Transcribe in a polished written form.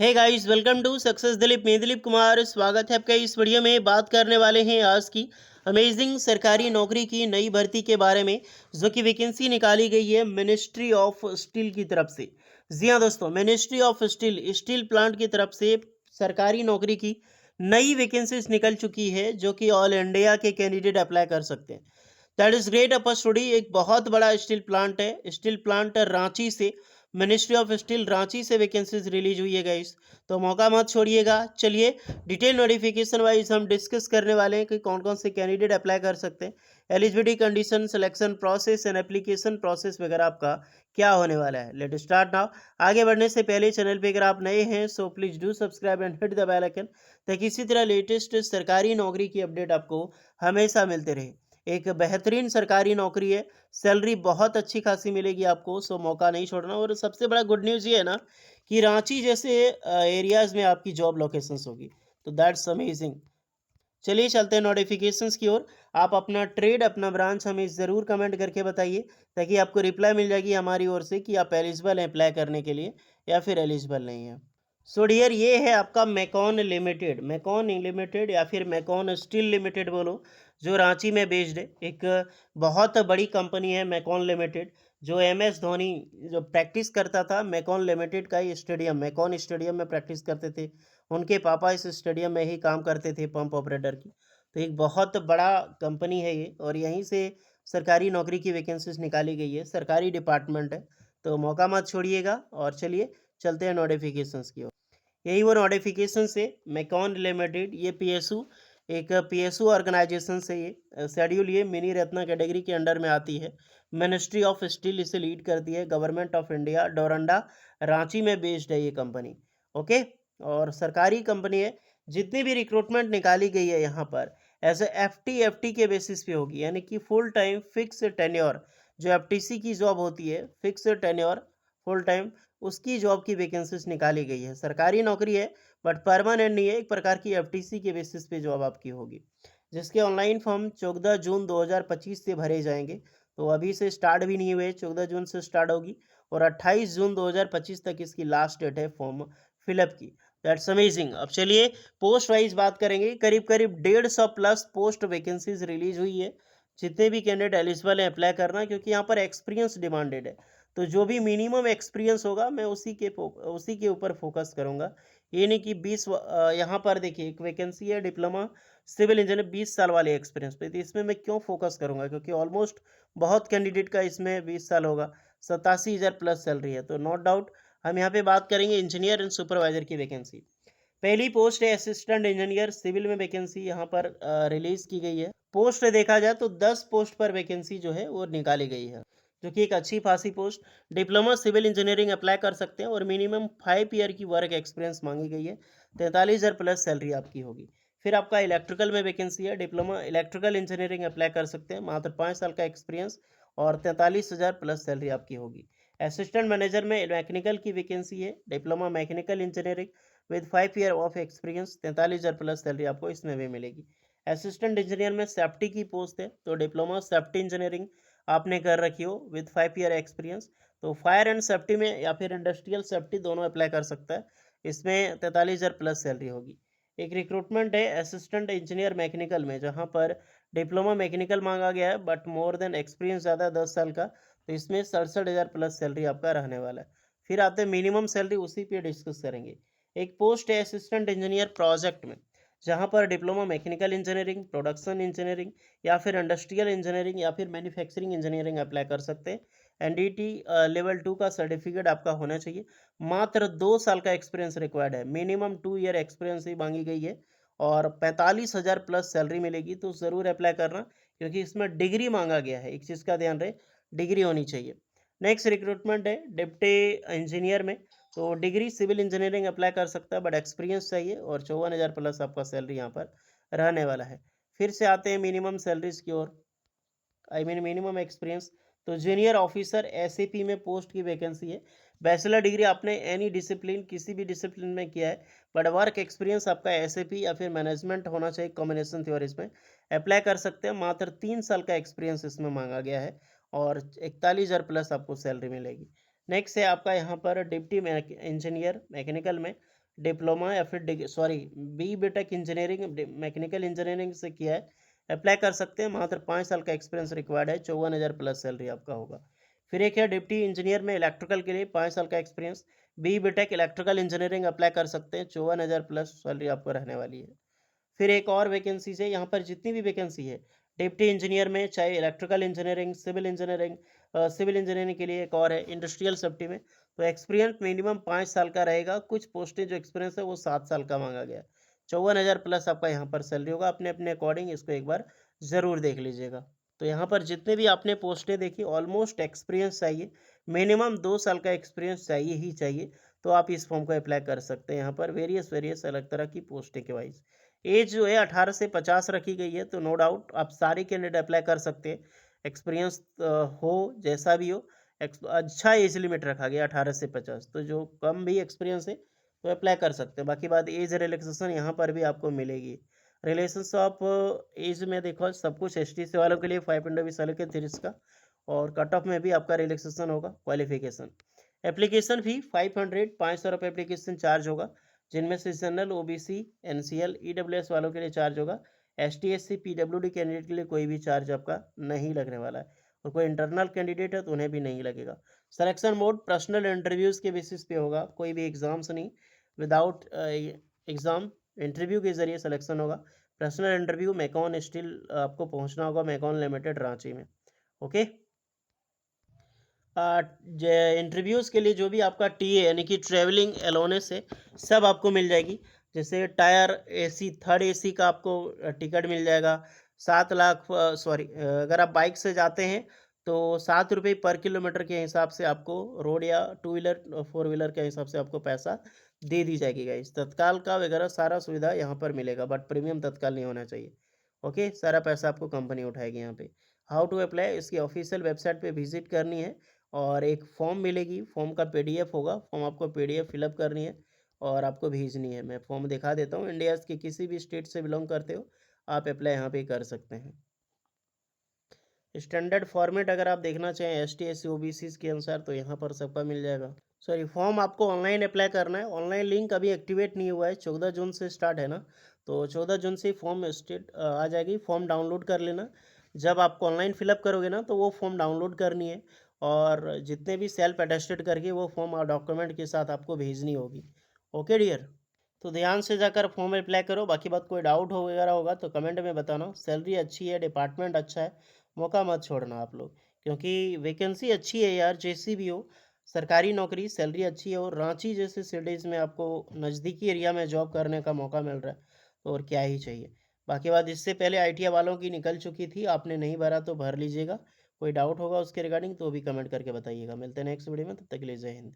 Hey guys, welcome to success Dilip. मैं दिलीप कुमार, स्वागत है आपका। इस वीडियो में बात करने वाले हैं आज की अमेजिंग सरकारी नौकरी की नई भर्ती के बारे में, जो कि वैकेंसी निकाली गई है मिनिस्ट्री ऑफ स्टील की तरफ से। जी हाँ दोस्तों, मिनिस्ट्री ऑफ स्टील प्लांट की तरफ से सरकारी नौकरी की नई वैकेंसीज निकल चुकी है, जो कि ऑल इंडिया के कैंडिडेट अप्लाई कर सकते हैं। That is great opportunity. एक बहुत बड़ा स्टील प्लांट है, स्टील प्लांट रांची से, मिनिस्ट्री ऑफ स्टील रांची से वैकेंसीज रिलीज हुई है गाइस। तो मौका मत छोड़िएगा। चलिए डिटेल नोटिफिकेशन वाइज हम डिस्कस करने वाले हैं कि कौन कौन से कैंडिडेट अप्लाई कर सकते हैं, eligibility condition, selection process and application process वगैरह आपका क्या होने वाला है। Let start now. आगे बढ़ने से पहले चैनल पे अगर आप नए हैं so please do subscribe and hit the bell icon, ताकि इसी तरह लेटेस्ट सरकारी नौकरी की अपडेट आपको हमेशा मिलते रहे। एक बेहतरीन सरकारी नौकरी है, सैलरी बहुत अच्छी खासी मिलेगी आपको, सो मौका नहीं छोड़ना। और सबसे बड़ा गुड न्यूज़ ये है ना कि रांची जैसे एरियाज़ में आपकी जॉब लोकेशंस होगी, तो दैट्स अमेजिंग। चलिए चलते हैं नोटिफिकेशंस की ओर। आप अपना ट्रेड, अपना ब्रांच हमें ज़रूर कमेंट करके बताइए, ताकि आपको रिप्लाई मिल जाएगी हमारी ओर से कि आप एलिजिबल हैं अप्लाई करने के लिए या फिर एलिजिबल नहीं है। सो डियर, ये है आपका मैकॉन लिमिटेड या फिर मैकॉन स्टील लिमिटेड बोलो, जो रांची में बेस्ड है। एक बहुत बड़ी कंपनी है मैकॉन लिमिटेड, जो MS धोनी जो प्रैक्टिस करता था मैकॉन लिमिटेड का ही स्टेडियम, मैकॉन स्टेडियम में प्रैक्टिस करते थे। उनके पापा इस स्टेडियम में ही काम करते थे, पंप ऑपरेटर की। तो एक बहुत बड़ा कंपनी है ये, और यहीं से सरकारी नौकरी की वैकेंसीज निकाली गई है, सरकारी डिपार्टमेंट है। तो मौका मत छोड़िएगा। और चलिए चलते हैं नोटिफिकेशंस की ओर। यही वो नोटिफिकेशन से मैकॉन लिमिटेड, ये PSU, एक PSU ऑर्गेनाइजेशन से, ये शेड्यूल, ये मिनी रत्ना कैटेगरी के अंडर में आती है। मिनिस्ट्री ऑफ स्टील इसे लीड करती है। Government of India, Doranda, Ranchi में बेस्ड है ये कंपनी। ओके, और सरकारी कंपनी है। जितनी भी रिक्रूटमेंट निकाली गई है यहाँ पर एज FT के बेसिस पे होगी, यानी कि फुल टाइम फिक्स टेन्योर। जो FTC की जॉब होती है, फिक्स टेन्योर, फुल टाइम, उसकी जॉब की वैकेंसीज निकाली गई है। सरकारी नौकरी है बट परमानेंट नहीं है, एक प्रकार की FTC के बेसिस पे जॉब आपकी होगी, जिसके ऑनलाइन फॉर्म 14 जून 2025 से भरे जाएंगे। तो अभी से स्टार्ट भी नहीं हुए, 14 जून से स्टार्ट होगी और 28 जून 2025 तक इसकी लास्ट डेट है फॉर्म फिलअप की। That's amazing. अब चलिए पोस्ट वाइज बात करेंगे। करीब करीब 150 प्लस पोस्ट वैकेंसीज रिलीज हुई है। जितने भी कैंडिडेट एलिजिबल हैं अप्लाई करना, क्योंकि यहाँ पर एक्सपीरियंस डिमांडेड है। तो जो भी मिनिमम एक्सपीरियंस होगा मैं उसी के ऊपर फोकस करूंगा। ये नहीं कि 20, यहाँ पर देखिए एक वैकेंसी है डिप्लोमा सिविल इंजीनियर 20 साल वाले एक्सपीरियंस पे, तो इसमें मैं क्यों फोकस करूंगा, क्योंकि ऑलमोस्ट बहुत कैंडिडेट का इसमें 20 साल होगा। 87,000 प्लस सैलरी है, तो नोट डाउट हम यहाँ पे बात करेंगे इंजीनियर एंड सुपरवाइजर की वैकेंसी। पहली पोस्ट है असिस्टेंट इंजीनियर सिविल में, वैकेंसी यहाँ पर रिलीज की गई है। पोस्ट देखा जाए तो 10 पोस्ट पर वैकेंसी जो है वो निकाली गई है, जो कि एक अच्छी खासी post. Diploma civil engineering apply कर सकते हैं और मिनिमम 5 ईयर की वर्क एक्सपीरियंस मांगी गई है। 43,000 प्लस सैलरी आपकी होगी। फिर आपका इलेक्ट्रिकल में वैकेंसी है, डिप्लोमा इलेक्ट्रिकल इंजीनियरिंग अप्लाई कर सकते हैं, मात्र 5 साल का एक्सपीरियंस और 43,000 प्लस सैलरी आपकी होगी। असिस्टेंट मैनेजर में मैकेनिकल की वैकेंसी है, diploma mechanical engineering with 5 year of experience, 43,000 plus salary आपको इसमें भी मिलेगी। असिस्टेंट इंजीनियर में सेफ्टी की पोस्ट है, तो डिप्लोमा सेफ्टी इंजीनियरिंग आपने कर रखी हो विद 5 ईयर एक्सपीरियंस, तो फायर एंड सेफ्टी में या फिर इंडस्ट्रियल सेफ्टी दोनों अप्लाई कर सकता है। इसमें 43,000 प्लस सैलरी होगी। एक रिक्रूटमेंट है असिस्टेंट इंजीनियर मैकेनिकल में, जहाँ पर डिप्लोमा मैकेनिकल मांगा गया है बट मोर देन एक्सपीरियंस ज़्यादा है 10 साल का, तो इसमें 67,000 प्लस सैलरी आपका रहने वाला है। फिर आते हैं मिनिमम सैलरी, उसी पे डिस्कस करेंगे। एक पोस्ट है असिस्टेंट इंजीनियर प्रोजेक्ट में, जहाँ पर diploma mechanical engineering, production engineering या फिर इंडस्ट्रियल इंजीनियरिंग या फिर मैन्युफैक्चरिंग इंजीनियरिंग अप्लाई कर सकते हैं। NDT लेवल 2 का सर्टिफिकेट आपका होना चाहिए। मात्र 2 साल का एक्सपीरियंस रिक्वायर्ड है, मिनिमम 2 ईयर एक्सपीरियंस ही मांगी गई है और 45,000 प्लस सैलरी मिलेगी। तो ज़रूर अप्लाई करना, क्योंकि इसमें डिग्री मांगा गया है, एक चीज़ का ध्यान रहे, डिग्री होनी चाहिए। नेक्स्ट रिक्रूटमेंट है डिप्टी इंजीनियर में, तो डिग्री सिविल इंजीनियरिंग अप्लाई कर सकता है बट एक्सपीरियंस चाहिए और 54,000 प्लस आपका सैलरी यहाँ पर रहने वाला है। फिर से आते हैं मिनिमम सैलरीज की ओर, मिनिमम एक्सपीरियंस। तो जूनियर ऑफिसर SAP में पोस्ट की वैकेंसी है। बैचलर डिग्री आपने एनी डिसिप्लिन, किसी भी डिसिप्लिन में किया है बट वर्क एक्सपीरियंस आपका SAP या फिर मैनेजमेंट होना चाहिए, कॉम्बिनेशन थ्योरीज में अप्लाई कर सकते हैं। मात्र 3 साल का एक्सपीरियंस इसमें मांगा गया है और 41,000 प्लस आपको सैलरी मिलेगी। नेक्स्ट है आपका यहाँ पर डिप्टी इंजीनियर मैकेनिकल में, डिप्लोमा या फिर B Tech engineering mechanical engineering से किया है, अप्लाई कर सकते हैं। मात्र 5 साल का एक्सपीरियंस रिक्वायर्ड है, 54,000 प्लस सैलरी आपका होगा। फिर एक है डिप्टी इंजीनियर में इलेक्ट्रिकल के लिए 5 साल का experience, B Tech electrical engineering apply कर सकते हैं, 54,000 प्लस सैलरी आपको रहने वाली है। फिर एक और वैकेंसीज है, यहाँ पर जितनी भी वैकेंसी है डिप्टी इंजीनियर में, चाहे इलेक्ट्रिकल इंजीनियरिंग, सिविल इंजीनियरिंग के लिए एक और है इंडस्ट्रियल सेफ्टी में, तो एक्सपीरियंस मिनिमम 5 साल का रहेगा। कुछ पोस्टें जो एक्सपीरियंस है वो 7 साल का मांगा गया है। 54,000 प्लस आपका यहाँ पर सैलरी होगा। अपने अपने अकॉर्डिंग इसको एक बार ज़रूर देख लीजिएगा। तो यहाँ पर जितने भी आपने पोस्टें देखी ऑलमोस्ट एक्सपीरियंस चाहिए, मिनिमम 2 साल का एक्सपीरियंस चाहिए ही चाहिए। तो आप इस फॉर्म को अप्लाई कर सकते हैं। यहाँ पर वेरियस वेरियस अलग तरह की पोस्टें के वाइज एज जो है 18 से 50 रखी गई है, तो नो डाउट आप सारे कैंडिडेट अप्लाई कर सकते हैं। एक्सपीरियंस हो जैसा भी हो, अच्छा एज लिमिट रखा गया 18 से 50, तो जो कम भी एक्सपीरियंस है तो अप्लाई कर सकते हैं। बाकी बात एज रिलैक्सेशन यहाँ पर भी आपको मिलेगी। रिलेशंस ऑफ एज में देखो सब कुछ STC वालों के लिए 520 साल के 30 का, और कट ऑफ में भी आपका रिलैक्सेशन होगा। Qualification application fee 500 application charge होगा, जिनमें से जनरल, OBC, NCL, EWS वालों के लिए चार्ज होगा। ST SC PWD कैंडिडेट के लिए कोई भी चार्ज आपका नहीं लगने वाला है, और कोई इंटरनल कैंडिडेट है तो उन्हें भी नहीं लगेगा। सिलेक्शन मोड पर्सनल इंटरव्यूज़ के बेसिस पे होगा, कोई भी एग्जाम्स नहीं, विदाउट एग्ज़ाम इंटरव्यू के जरिए सिलेक्शन होगा। पर्सनल इंटरव्यू मैकॉन स्टील आपको पहुंचना होगा, मैकॉन लिमिटेड रांची में। ओके, इंटरव्यूज़ के लिए जो भी आपका TA यानी कि ट्रैवलिंग अलाउंस है सब आपको मिल जाएगी। जैसे टायर AC, थर्ड AC का आपको टिकट मिल जाएगा। 7 लाख अगर आप बाइक से जाते हैं तो 7 रुपये पर किलोमीटर के हिसाब से आपको रोड या 2 व्हीलर 4 व्हीलर के हिसाब से आपको पैसा दे दी जाएगी गाइस। तत्काल का वगैरह सारा सुविधा यहाँ पर मिलेगा, बट प्रीमियम तत्काल नहीं होना चाहिए। ओके, सारा पैसा आपको कंपनी उठाएगी यहाँ पे। हाउ टू अप्लाई, इसकी ऑफिशियल वेबसाइट पे विजिट करनी है, और एक फॉर्म मिलेगी, फॉर्म का PDF होगा, फॉर्म आपको PDF फिलअप करनी है और आपको भेजनी है। मैं फॉर्म दिखा देता हूँ, इंडिया के किसी भी स्टेट से बिलोंग करते हो आप अप्लाई यहाँ पे कर सकते हैं। स्टैंडर्ड फॉर्मेट अगर आप देखना चाहें ST SC OBC के अनुसार तो यहाँ पर सबका मिल जाएगा। फॉर्म आपको ऑनलाइन अप्लाई करना है। ऑनलाइन लिंक अभी एक्टिवेट नहीं हुआ है, 14 जून से स्टार्ट है ना, तो 14 जून से फॉर्म आ जाएगी। फॉर्म डाउनलोड कर लेना। जब आपको ऑनलाइन फिलअप करोगे ना तो वो फॉर्म डाउनलोड करनी है, और जितने भी सेल्फ अटेस्टेड करके वो फॉर्म और डॉक्यूमेंट के साथ आपको भेजनी होगी। ओके डियर, तो ध्यान से जाकर फॉर्म अप्लाई करो। बाकी बात कोई डाउट हो वगैरह होगा तो कमेंट में बताना। सैलरी अच्छी है, डिपार्टमेंट अच्छा है, मौका मत छोड़ना आप लोग, क्योंकि वैकेंसी अच्छी है यार। जैसी भी हो सरकारी नौकरी, सैलरी अच्छी है, और रांची जैसे सिटीज़ में आपको नज़दीकी एरिया में जॉब करने का मौका मिल रहा है, तो और क्या ही चाहिए। बाकी बात, इससे पहले ITI वालों की निकल चुकी थी, आपने नहीं भरा तो भर लीजिएगा। कोई डाउट होगा उसके रिगार्डिंग तो भी कमेंट करके बताइएगा। मिलते हैं नेक्स्ट वीडियो में, तब तक के लिए जय हिंद।